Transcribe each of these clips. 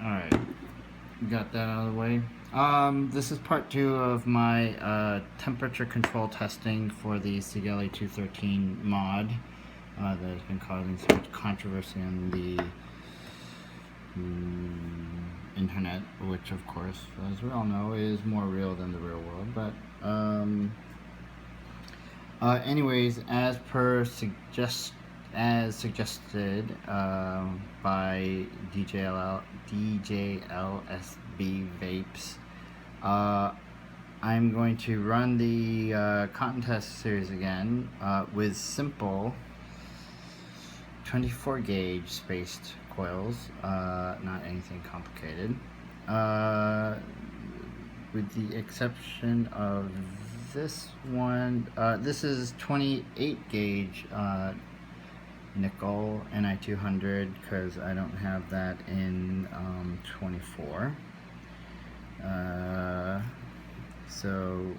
Alright, got that out of the way. This is part 2 of my temperature control testing for the Sigelei 213 mod that has been causing so much controversy on the internet, which of course, as we all know, is more real than the real world. But anyways, as suggested by DJLsb Vapes, I'm going to run the cotton test series again with simple 24 gauge spaced coils, not anything complicated, with the exception of this one. This is 28 gauge nickel Ni200 because I don't have that in 24. So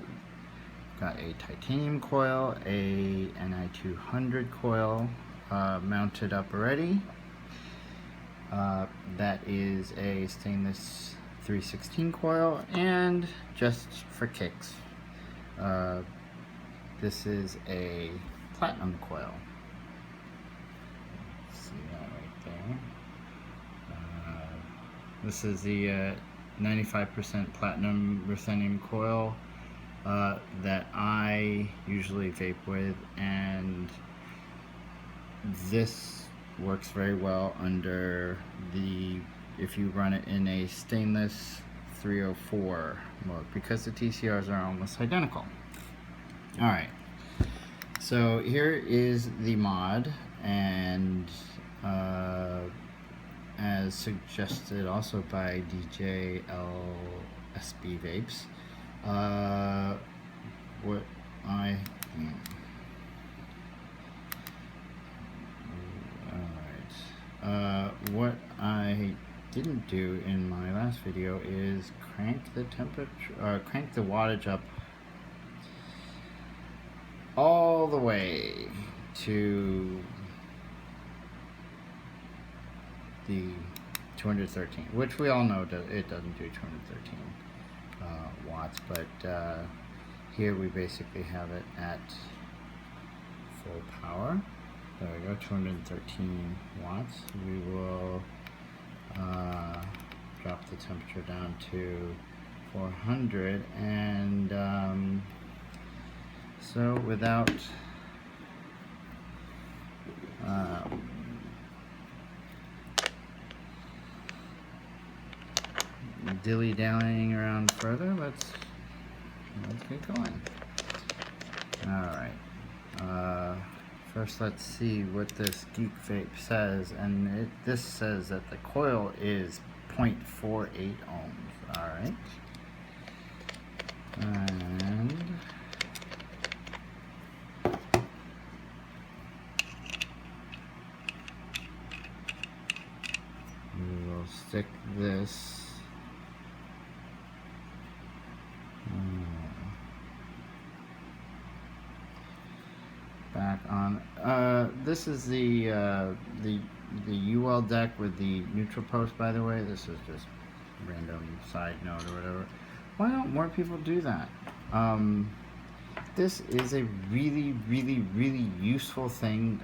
got a titanium coil, a Ni200 coil mounted up already. That is a stainless 316 coil, and just for kicks, this is a platinum coil. See that right there. This is the 95% platinum ruthenium coil that I usually vape with, and this works very well under if you run it in a stainless 304 mode, because the TCRs are almost identical. Alright, so here is the mod, and as suggested also by DJLsb Vapes, what I didn't do in my last video is crank the temperature, crank the wattage up all the way to the 213, which we all know it doesn't do 213 watts, but here we basically have it at full power. There we go, 213 watts. We will drop the temperature down to 400, and so without dilly-dallying around further, let's get going. Alright, first let's see what this Geek Vape says, and this says that the coil is 0.48 ohms. Alright, and we will stick this back on. This is the UL deck with the neutral post, by the way. This is just random side note or whatever. Why don't more people do that? This is a really, really, really useful thing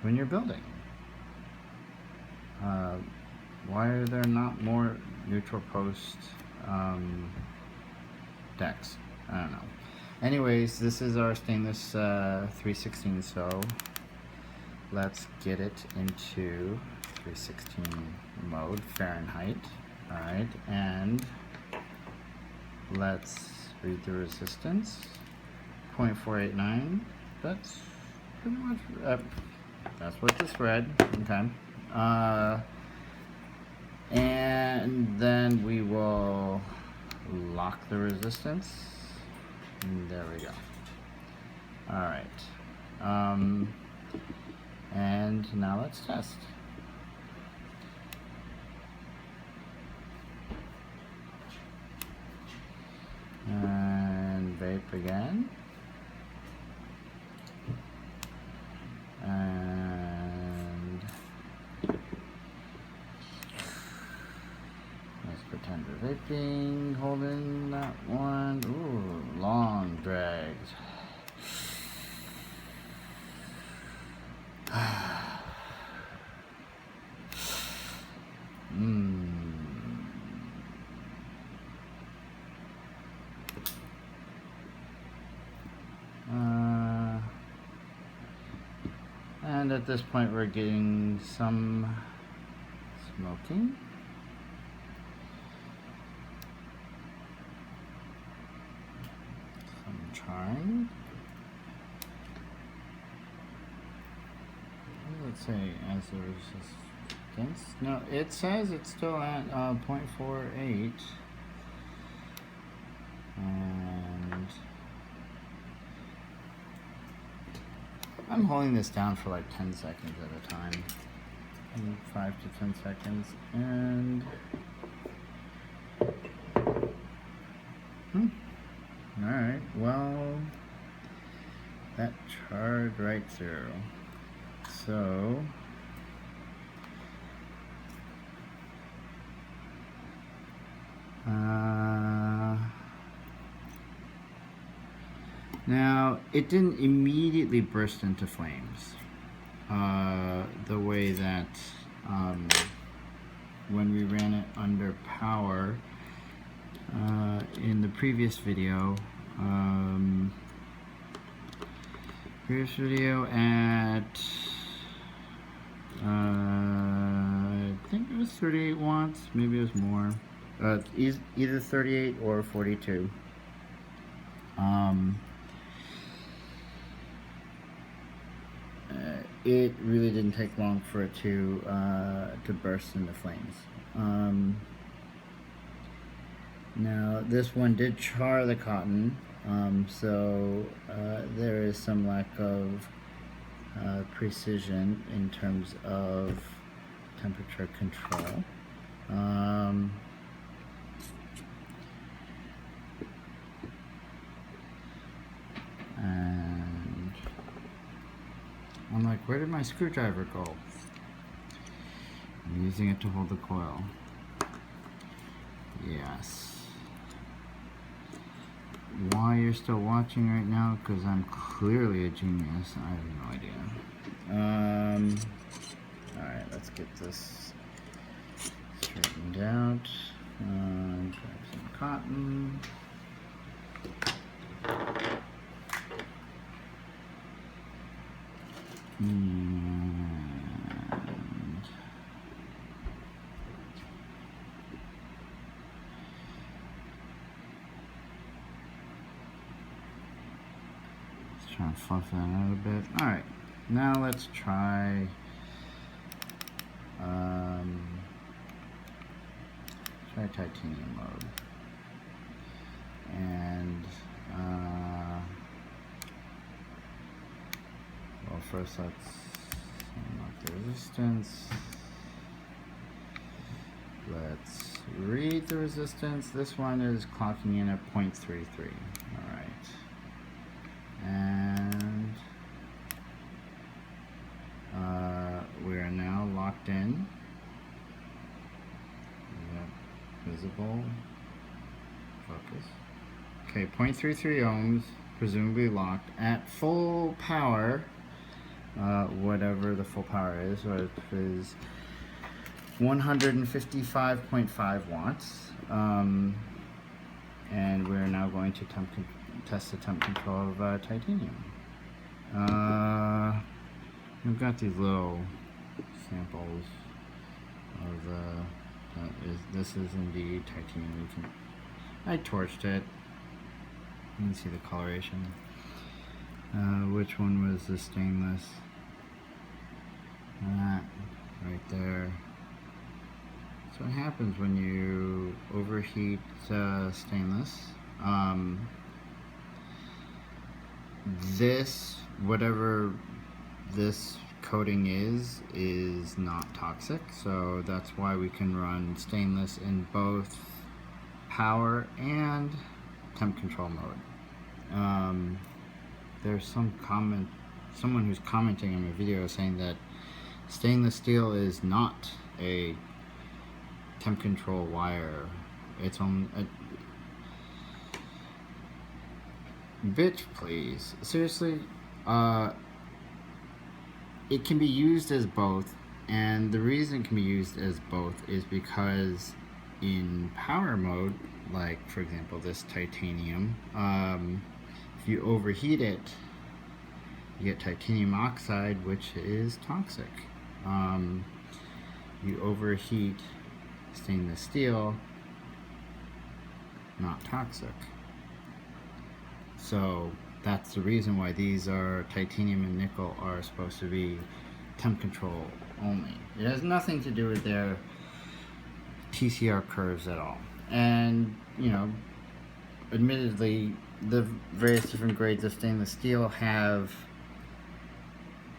when you're building. Why are there not more neutral post decks? I don't know. Anyways, this is our stainless 316, so let's get it into 316 mode, Fahrenheit. Alright, and let's read the resistance. 0.489. That's pretty much, that's what this read. Okay. And then we will lock the resistance. And there we go. Alright. And now let's test. And vape again. And Defender Vaping, holding that one. Ooh, long drags. And at this point we're getting some smoking. Some charring. Let's say as the resistance. No, it says it's still at 0.48. And I'm holding this down for like 10 seconds at a time. 5 to 10 seconds. And alright, well, that charred right through. So now it didn't immediately burst into flames the way that when we ran it under power in the previous video. At I think it was 38 watts, maybe it was more. Either 38 or 42. It really didn't take long for it to burst into flames. Now this one did char the cotton, so there is some lack of precision in terms of temperature control. And I'm like, where did my screwdriver go? I'm using it to hold the coil. Yes. Why you're still watching right now? Because I'm clearly a genius. I have no idea. Alright, let's get this straightened out. Grab some cotton. Try and fluff that out a bit. Alright, now let's try titanium mode. And well, first let's unlock the resistance. Let's read the resistance. This one is clocking in at 0.33. Alright. And we are now locked in. Visible. Focus. Okay, 0.33 ohms, presumably locked at full power, whatever the full power is, which is 155.5 watts. And we're now going to test the temp control of titanium. We've got these little samples of this is indeed titanium. I torched it. You can see the coloration. Which one was the stainless? That right there. So what happens when you overheat stainless? Whatever this coating is not toxic, so that's why we can run stainless in both power and temp control mode. There's someone who's commenting on my video saying that stainless steel is not a temp control wire It's on bitch, please. Seriously, it can be used as both, and the reason it can be used as both is because in power mode, like for example this titanium, if you overheat it, you get titanium oxide, which is toxic. You overheat stainless steel, not toxic. So that's the reason why these are titanium and nickel are supposed to be temp control only. It has nothing to do with their TCR curves at all. And you know, admittedly, the various different grades of stainless steel have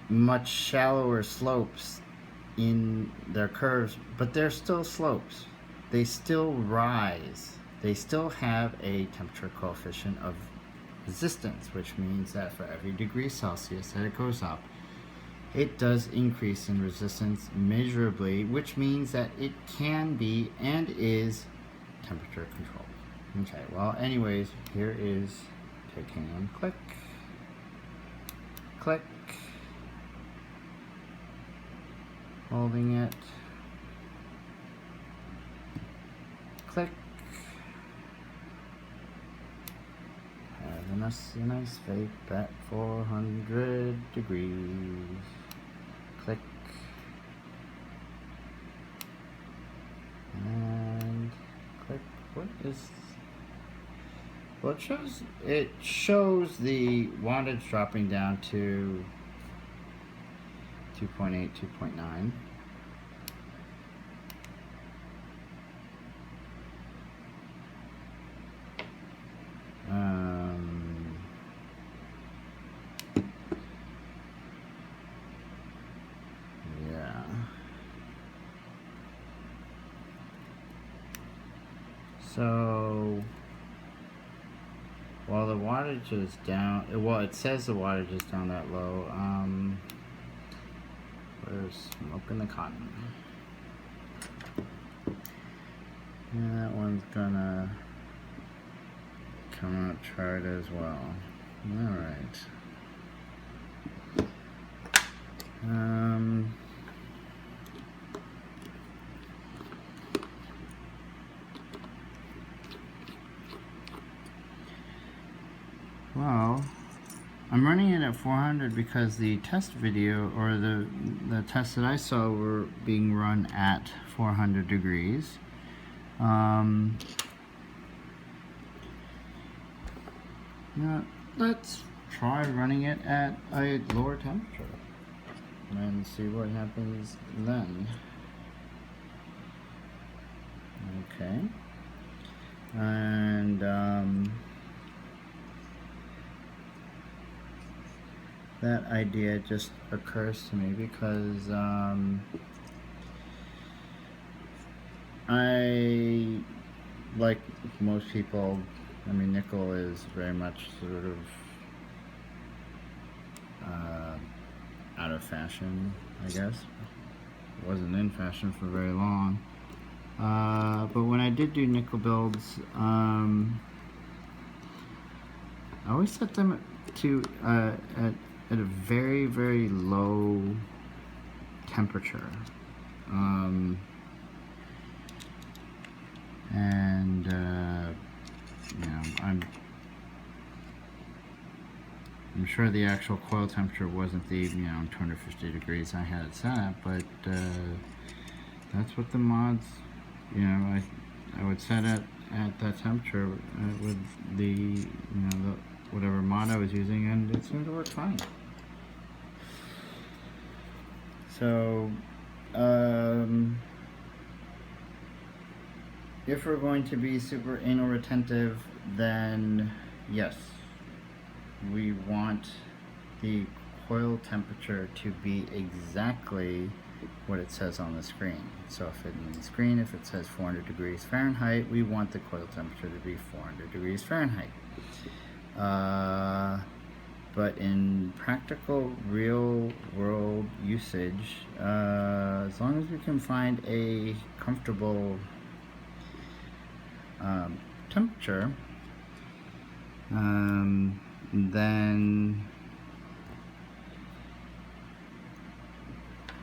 much shallower slopes in their curves, but they're still slopes. They still rise. They still have a temperature coefficient of resistance, which means that for every degree Celsius that it goes up, it does increase in resistance measurably, which means that it can be and is temperature controlled. Okay, well anyways, here is titanium. Click, click, holding it, click. Having us a nice vape at 400 degrees. Click. And click. What is... Well, it shows the wattage dropping down to 2.8, 2.9. Yeah. So, while the wattage is down, well, it says the wattage is down that low. Where's smoking the cotton? Yeah, that one's gonna come out charred as well. Alright. Well, I'm running it at 400 because the test video, or the tests that I saw, were being run at 400 degrees. Now, let's try running it at a lower temperature and see what happens then. Okay. And that idea just occurs to me because I, like most people, I mean, nickel is very much sort of out of fashion, I guess. It wasn't in fashion for very long. But when I did do nickel builds, I always set them to at a very, very low temperature. And you know, I'm sure the actual coil temperature wasn't the 250 degrees I had it set at, but that's what the mods, I would set at that temperature with the whatever mod I was using, and it seemed to work fine. So if we're going to be super anal retentive, then yes, we want the coil temperature to be exactly what it says on the screen. So if it says 400 degrees Fahrenheit, we want the coil temperature to be 400 degrees Fahrenheit. But in practical, real world usage, as long as we can find a comfortable temperature, then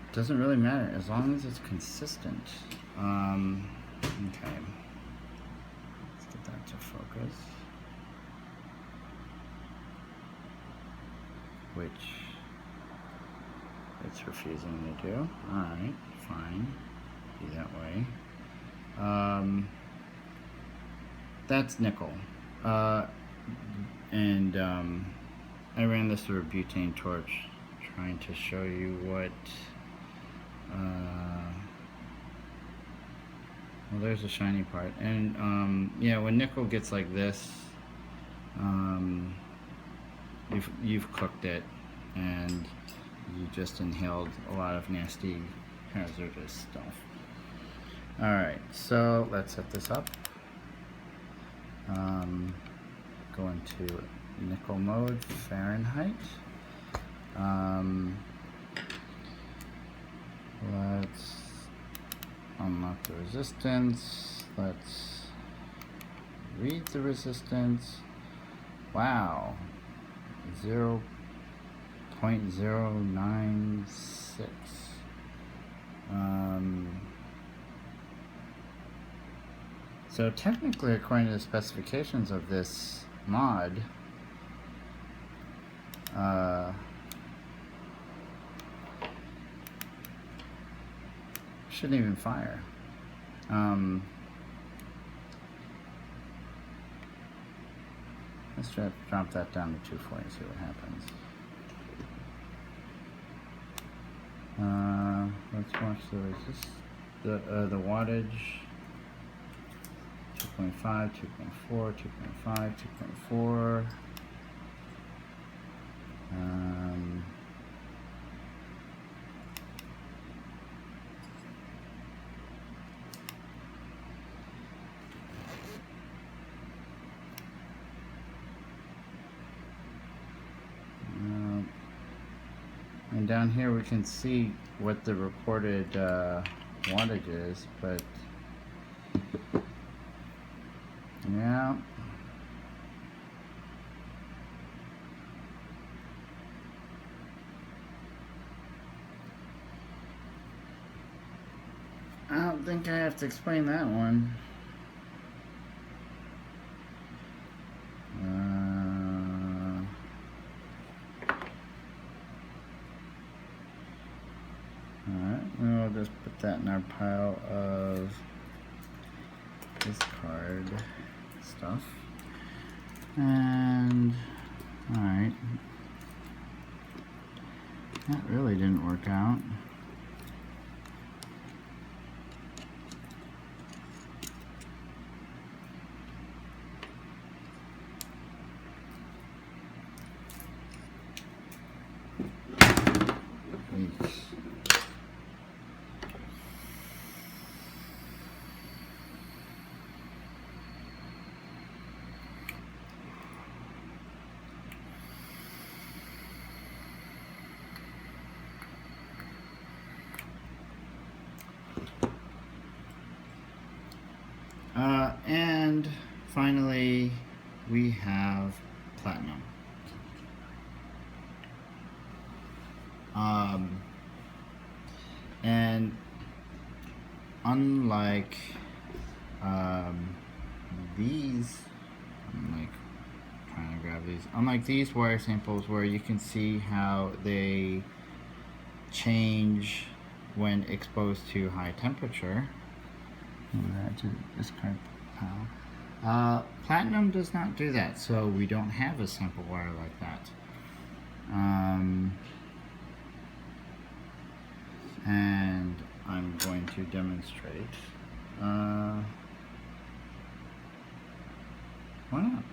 it doesn't really matter as long as it's consistent. Okay, let's get that to focus, which it's refusing to do. Alright, fine, be that way. That's nickel. And I ran this through a butane torch, trying to show you what, well, there's a shiny part. And yeah, when nickel gets like this, you've cooked it, and you just inhaled a lot of nasty, hazardous stuff. Alright, so let's set this up. Go into nickel mode, Fahrenheit. Let's unlock the resistance. Let's read the resistance. Wow, 0.096. So technically, according to the specifications of this mod, shouldn't even fire. Let's drop that down to 240 and see what happens. Let's watch the wattage. 2.5, 2.4, 2.5, 2.4. And down here we can see what the reported wattage is, but yeah. I don't think I have to explain that one. Alright, we'll just put that in our pile of discard stuff. And alright, that really didn't work out. And finally, we have platinum. And unlike these, I'm like trying to grab these. Unlike these wire samples, where you can see how they change when exposed to high temperature. To discard pile. Platinum does not do that, so we don't have a sample wire like that. And I'm going to demonstrate. Why not?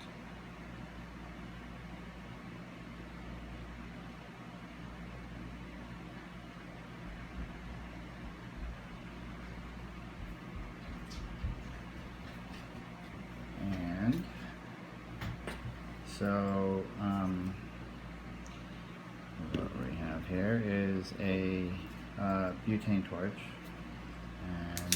And so what we have here is a butane torch, and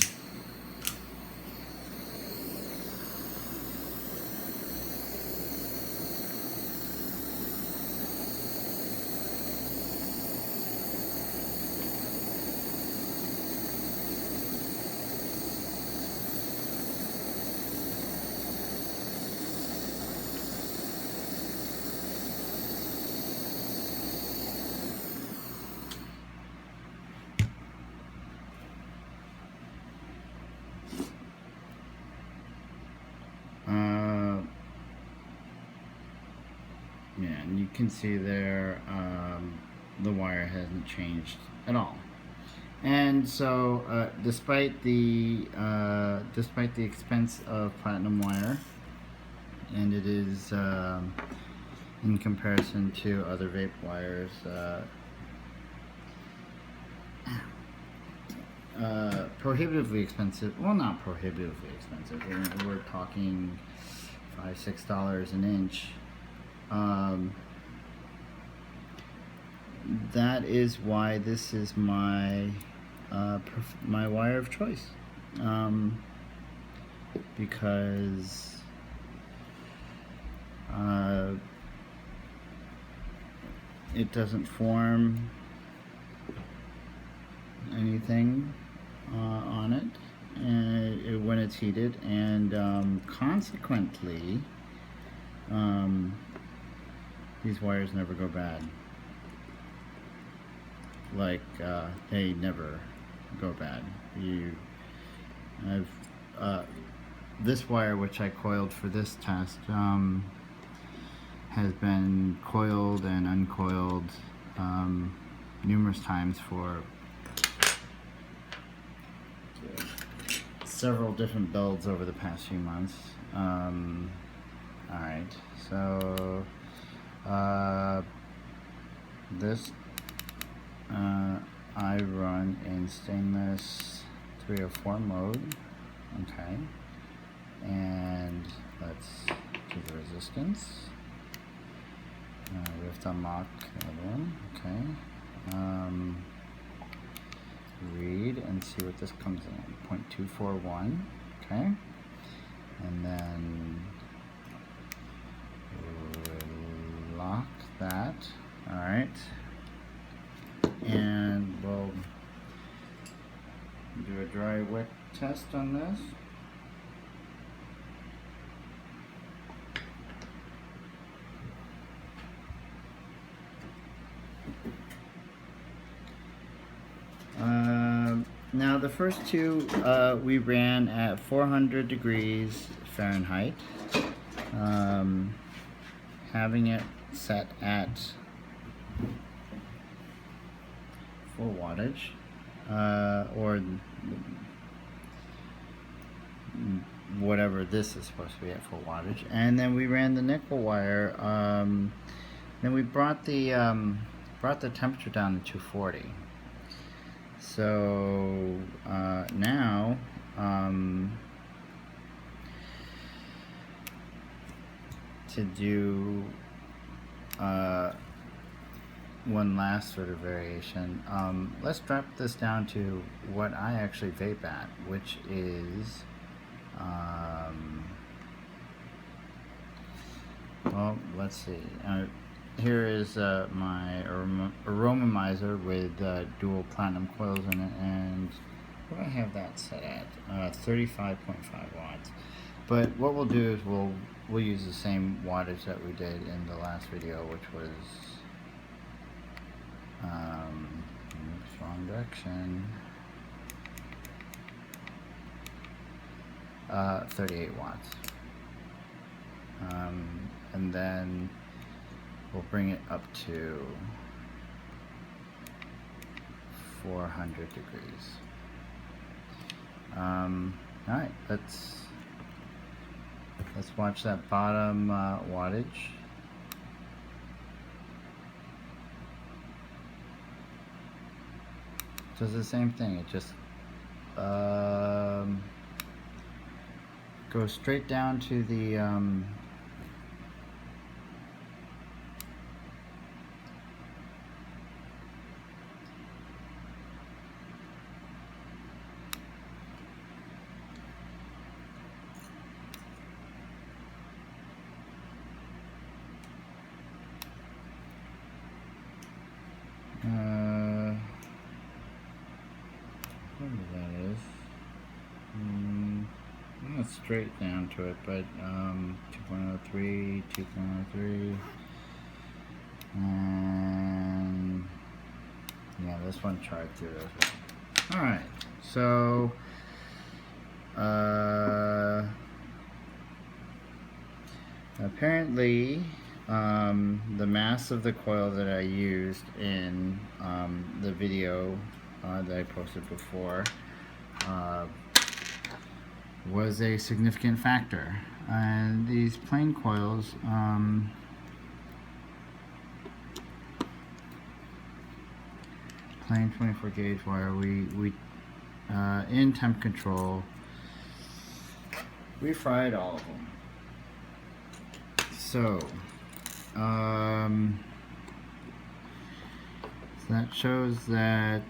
and you can see there the wire hasn't changed at all. And so despite the expense of platinum wire, and it is in comparison to other vape wires prohibitively expensive. Well, not prohibitively expensive. We're talking $5-6 an inch. That is why this is my my wire of choice, because it doesn't form anything on it, and when it's heated, and consequently these wires never go bad. Like they never go bad. This wire, which I coiled for this test, has been coiled and uncoiled numerous times for several different builds over the past few months. Alright, so this I run in stainless 304 mode. Okay, and let's do the resistance. We have to unlock the other one. Okay. Read and see what this comes in. 0.241. Okay, and then lock that. All right. And we'll do a dry wet test on this. Now the first two we ran at 400 degrees Fahrenheit, having it set at full wattage, or whatever this is supposed to be at full wattage, and then we ran the nickel wire. Then we brought the temperature down to 240. So now to do one last sort of variation, let's drop this down to what I actually vape at, which is well, let's see. Here is my aromizer with dual platinum coils in it, and what do I have that set at? 35.5 watts. But what we'll do is we'll use the same wattage that we did in the last video, which was wrong direction. 38 watts. And then we'll bring it up to 400 degrees. Alright, let's watch that bottom wattage. Does the same thing. It just goes straight down to the whatever that is. Not straight down to it, but 2.03, 2.03, and yeah, this one charged through as well. Alright, so apparently the mass of the coil that I used in the video that I posted before was a significant factor. And these plain coils, plain 24 gauge wire, we in temp control, we fried all of them. So, so that shows that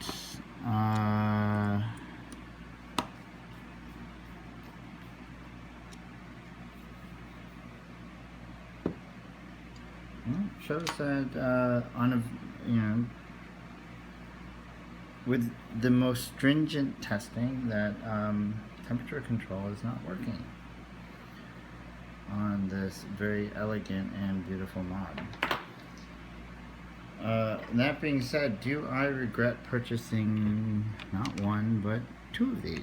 shows that on a, you know, with the most stringent testing, that temperature control is not working on this very elegant and beautiful mod. That being said, do I regret purchasing not one but two of these?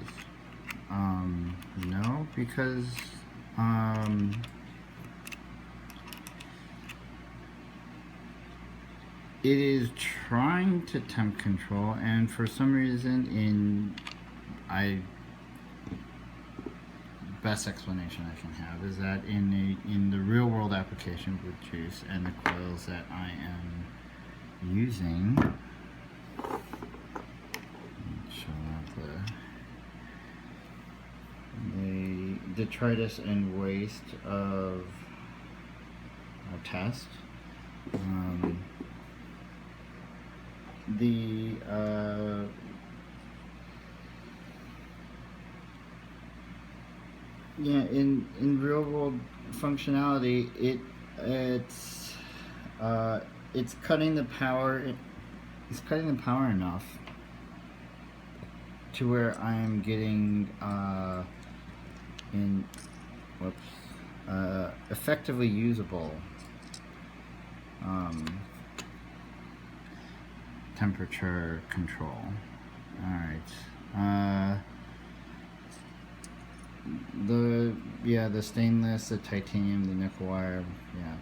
No, because it is trying to temp control, and for some reason, best explanation I can have is that in the real world application with juice and the coils that I am using, show out the detritus and waste of our test. Yeah, in real world functionality, it's cutting the power. It's cutting the power enough to where I am getting effectively usable temperature control. All right. The stainless, the titanium, the nickel wire, yeah,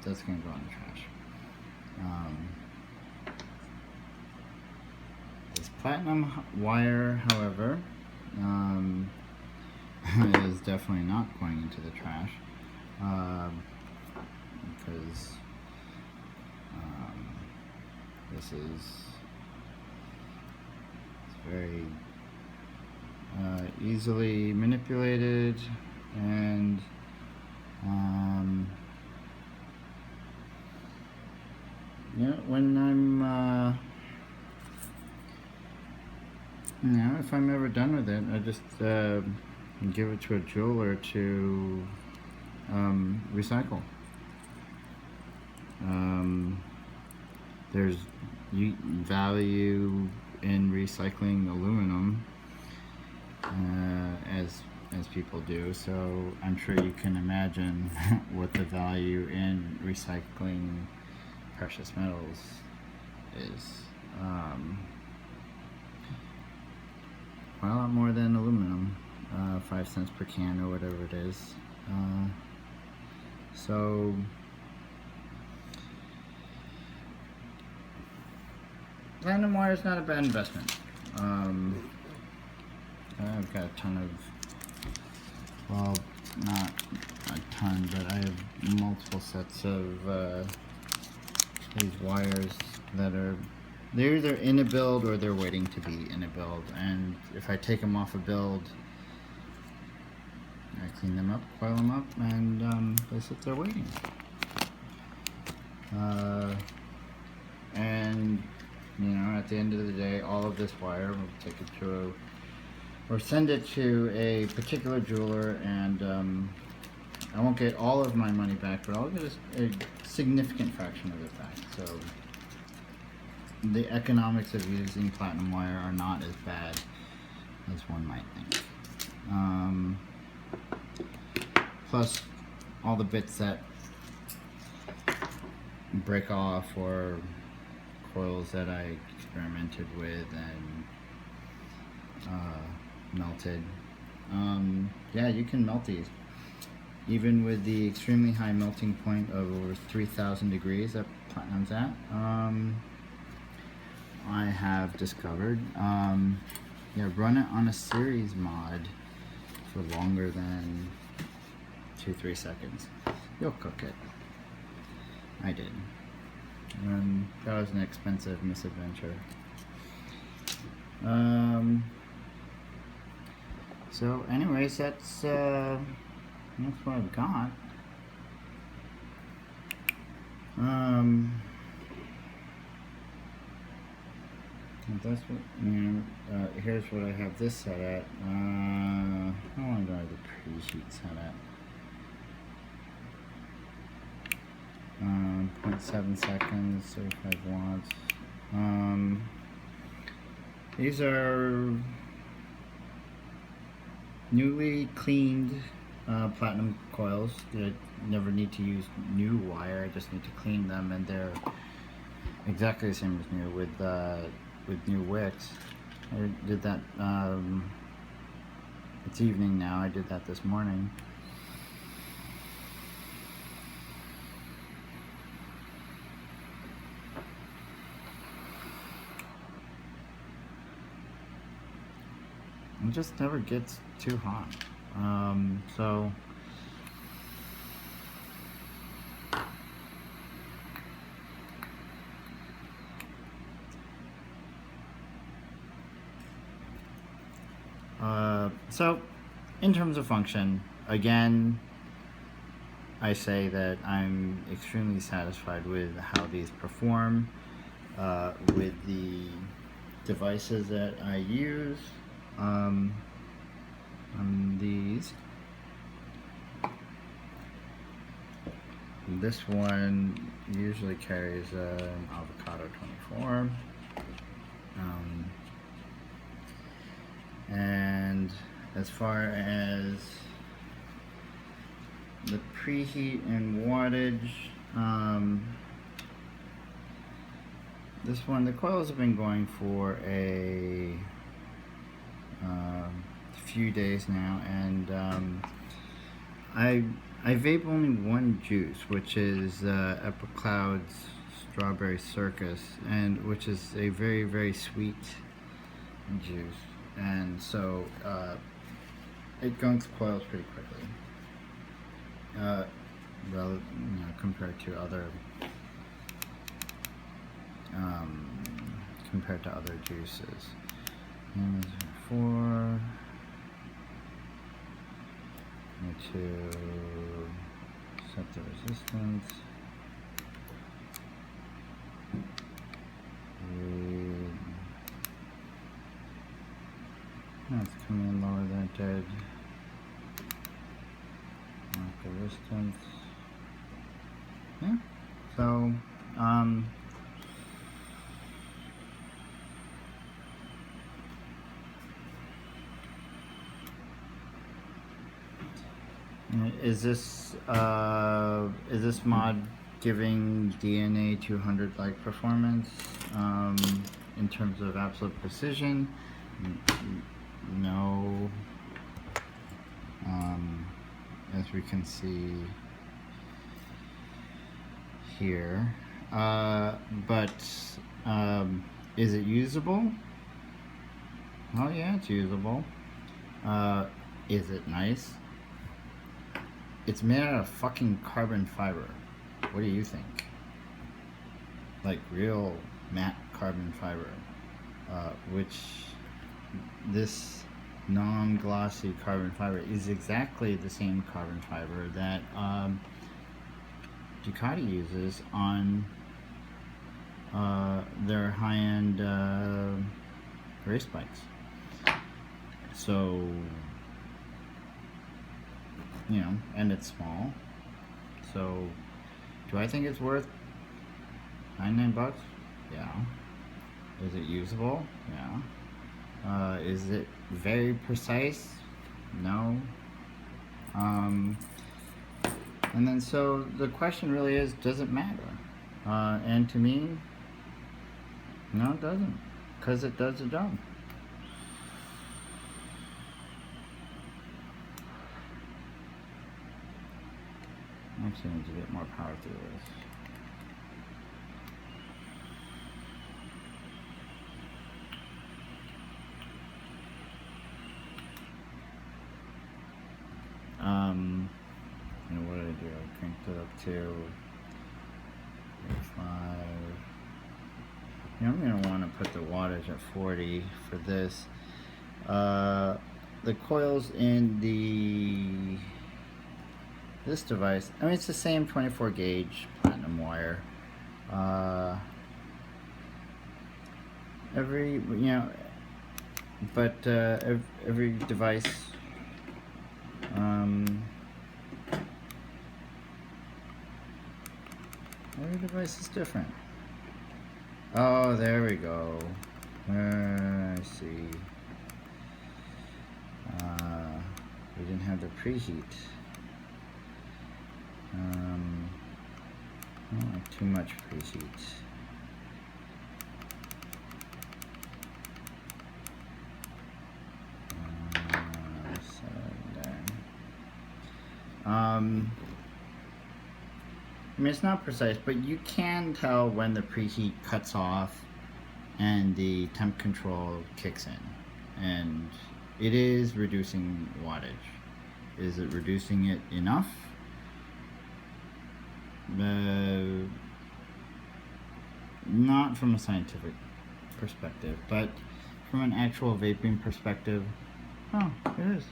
that's gonna go in the trash. This platinum wire, however, is definitely not going into the trash, because this is very easily manipulated, and when I'm if I'm ever done with it, I just give it to a jeweler to recycle. There's value in recycling aluminum, as people do, so I'm sure you can imagine what the value in recycling precious metals is. Quite a lot more than aluminum, 5 cents per can or whatever it is. So platinum wire is not a bad investment. I've got a ton of, well, not a ton, but I have multiple sets of these wires that they're either in a build or they're waiting to be in a build, and if I take them off a build, I clean them up, coil them up, and they sit there waiting. And at the end of the day, all of this wire, we'll take it to or send it to a particular jeweler, and I won't get all of my money back, but I'll get a significant fraction of it back. So the economics of using platinum wire are not as bad as one might think. Plus all the bits that break off, or coils that I experimented with and melted. Yeah, you can melt these. even with the extremely high melting point of over 3,000 degrees that platinum's at, I have discovered, yeah, run it on a series mod for longer than 2-3 seconds. You'll cook it. I did. That was an expensive misadventure. So anyways, that's what I've got. That's what, here's what I have this set at. How long do I have the preheat set at? 0.7 seconds, 35 watts. These are newly cleaned platinum coils. I never need to use new wire, I just need to clean them, and they're exactly the same as new with new wicks. I did that, it's evening now, I did that this morning. It just never gets too hot. So in terms of function, again, I say that I'm extremely satisfied with how these perform, with the devices that I use on these. This one usually carries an avocado 24, and as far as the preheat and wattage, this one, the coils have been going for a few days now, and I vape only one juice, which is Epicloud's Strawberry Circus, and which is a very, very sweet juice, and so it gunks coils pretty quickly, compared to other juices. And 4 to set the resistance. That's coming in lower than it did. Mark the resistance. Yeah. So, is this mod giving DNA 200 like performance in terms of absolute precision? No. As we can see here, but is it usable? Oh yeah, it's usable. Is it nice? It's made out of fucking carbon fiber. What do you think? Like real matte carbon fiber, which this non-glossy carbon fiber is exactly the same carbon fiber that Ducati uses on their high-end race bikes. So, you know, and it's small. So, do I think it's worth $99? Yeah. Is it usable? Yeah. Is it very precise? No. And then so the question really is, does it matter? And to me, no, it doesn't, because it does the job. Actually needs a bit more power through this. And what did I do? I cranked it up to 5. I'm going to want to put the wattage at 40 for this. The coils in this device, I mean, it's the same 24 gauge platinum wire. Every device every device is different. Oh, there we go. I see. We didn't have the preheat. I don't like too much preheat. I mean, it's not precise, but you can tell when the preheat cuts off and the temp control kicks in, and it is reducing wattage. Is it reducing it enough? Not from a scientific perspective, but from an actual vaping perspective, oh, it is.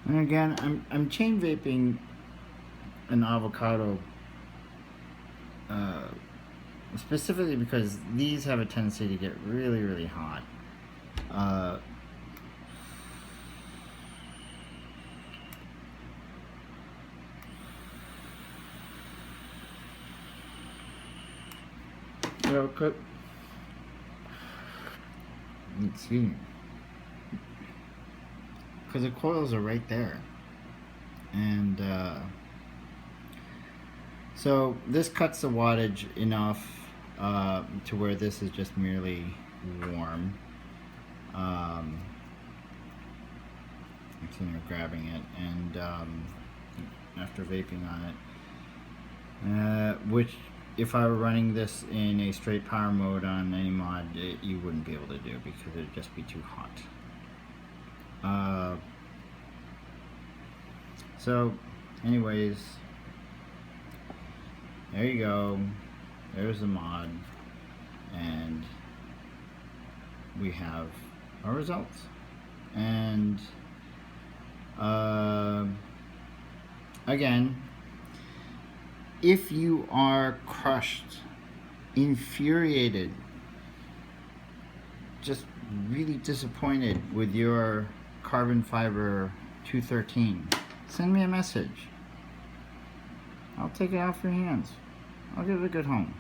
And again, I'm chain vaping an avocado specifically because these have a tendency to get really, really hot. Excuse me. Because the coils are right there, and so this cuts the wattage enough to where this is just merely warm. I'm sitting here grabbing it, and after vaping on it, which if I were running this in a straight power mode on any mod, you wouldn't be able to do because it would just be too hot. So anyways, there you go. There's the mod, and we have our results. And again, if you are crushed, infuriated, just really disappointed with your carbon fiber 213, send me a message. I'll take it off your hands. I'll give it a good home.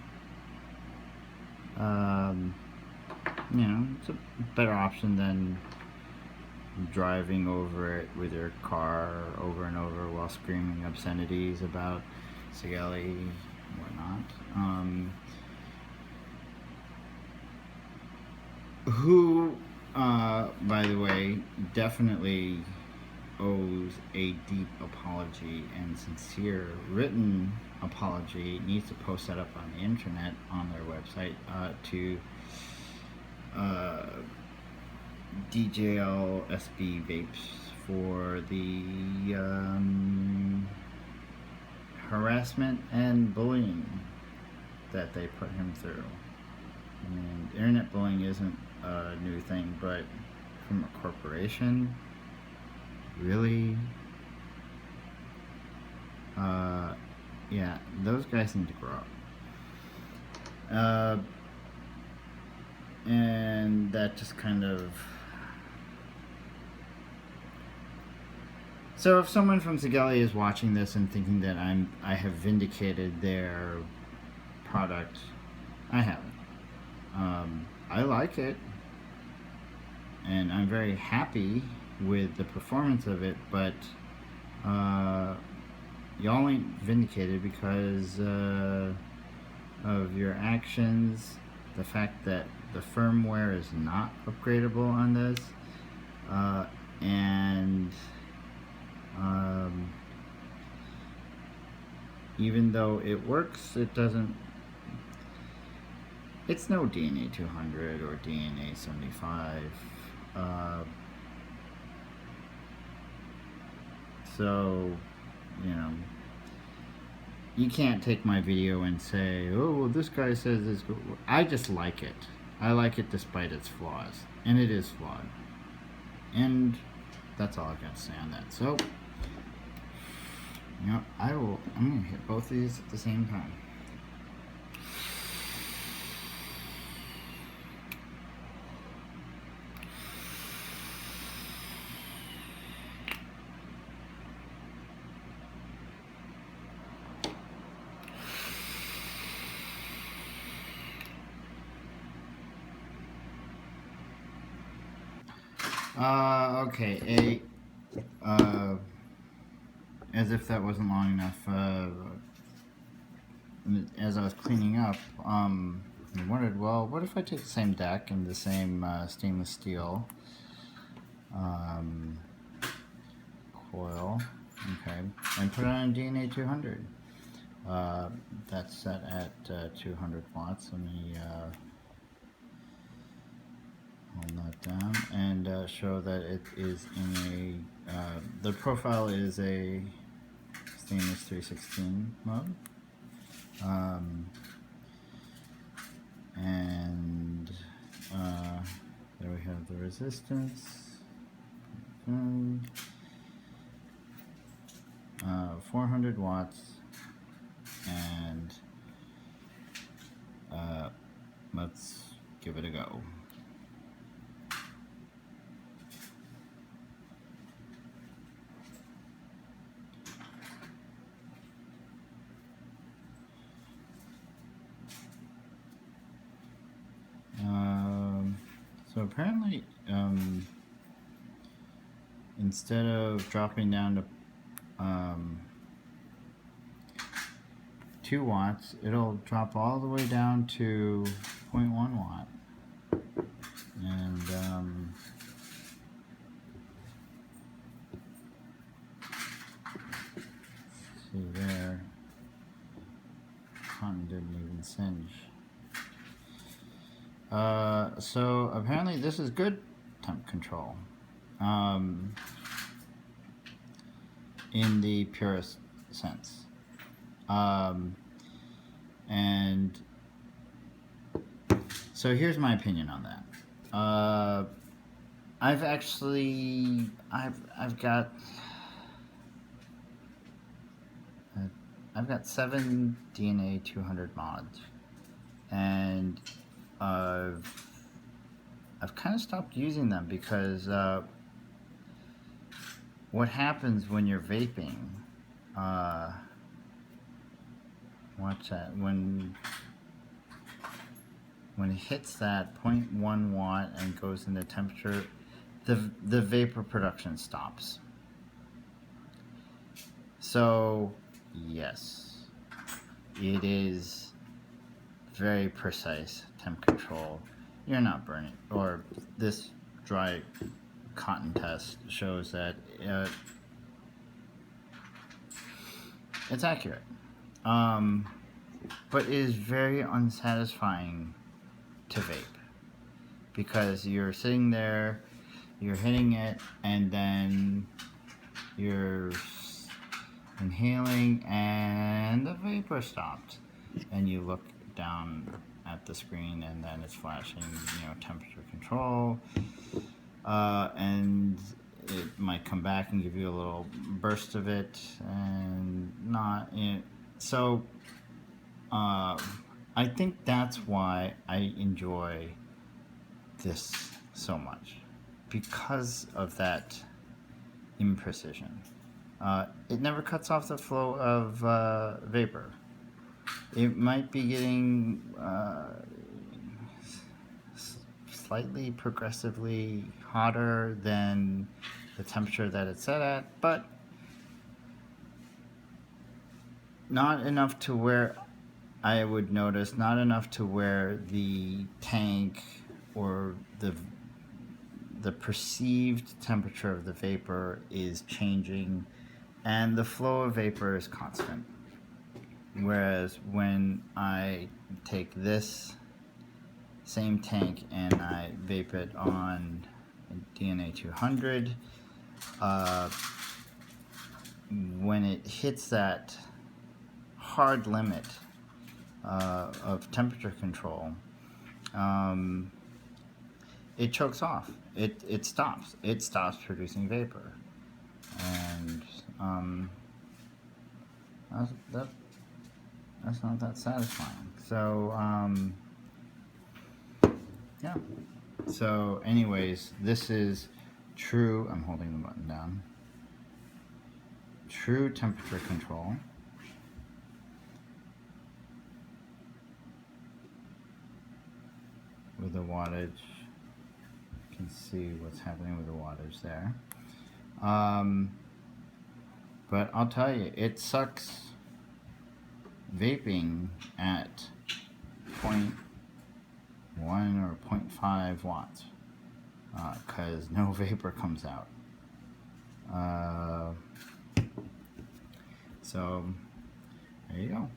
It's a better option than driving over it with your car over and over while screaming obscenities about Sigelei and whatnot. Who, by the way, definitely owes a deep apology and sincere written apology. Needs to post that up on the internet on their website to DJLsb Vapes for the harassment and bullying that they put him through. And internet bullying isn't a new thing, but from a corporation, really? Yeah, those guys need to grow up. And that just kind of... So if someone from Sigelei is watching this and thinking that I have vindicated their product, I haven't. I like it, and I'm very happy with the performance of it, but y'all ain't vindicated because of your actions, the fact that the firmware is not upgradable on this, and even though it works, it doesn't. It's no DNA 200 or DNA 75. So, you know, you can't take my video and say, oh, well, this guy says this. I just like it. I like it despite its flaws. And it is flawed. And that's all I got to say on that. So, you know, I'm going to hit both of these at the same time. Okay, as if that wasn't long enough, as I was cleaning up, I wondered, well, what if I take the same deck and the same stainless steel coil, okay, and put it on DNA 200. That's set at 200 watts. Let me hold that down and show that it is in a, the profile is a stainless 316 mode. And there we have the resistance. 400 watts, and let's give it a go. So apparently, instead of dropping down to 2 watts, it'll drop all the way down to 0.1 watt. And see there, cotton didn't even singe. So apparently this is good temp control, in the purest sense. And so here's my opinion on that. I've got 7 DNA 200 mods, and I've kind of stopped using them because what happens when you're vaping, watch that, when it hits that 0.1 watt and goes into temperature, the vapor production stops. So yes, it is very precise temp control. You're not burning, or this dry cotton test shows that it's accurate, but it is very unsatisfying to vape because you're sitting there, you're hitting it, and then you're inhaling and the vapor stopped, and you look down at the screen and then it's flashing, you know, temperature control, and it might come back and give you a little burst of it and not, you know, so I think that's why I enjoy this so much, because of that imprecision. It never cuts off the flow of vapor. It might be getting slightly progressively hotter than the temperature that it's set at, but not enough to where I would notice, not enough to where the tank or the perceived temperature of the vapor is changing and the flow of vapor is constant. Whereas when I take this same tank and I vape it on DNA 200, when it hits that hard limit of temperature control, it chokes off. It stops. It stops producing vapor, and that's not that satisfying. So yeah. So anyways, this is true. I'm holding the button down. True temperature control. With the wattage, you can see what's happening with the wattage there. But I'll tell you, it sucks vaping at 0.1 or 0.5 watts because no vapor comes out. So there you go.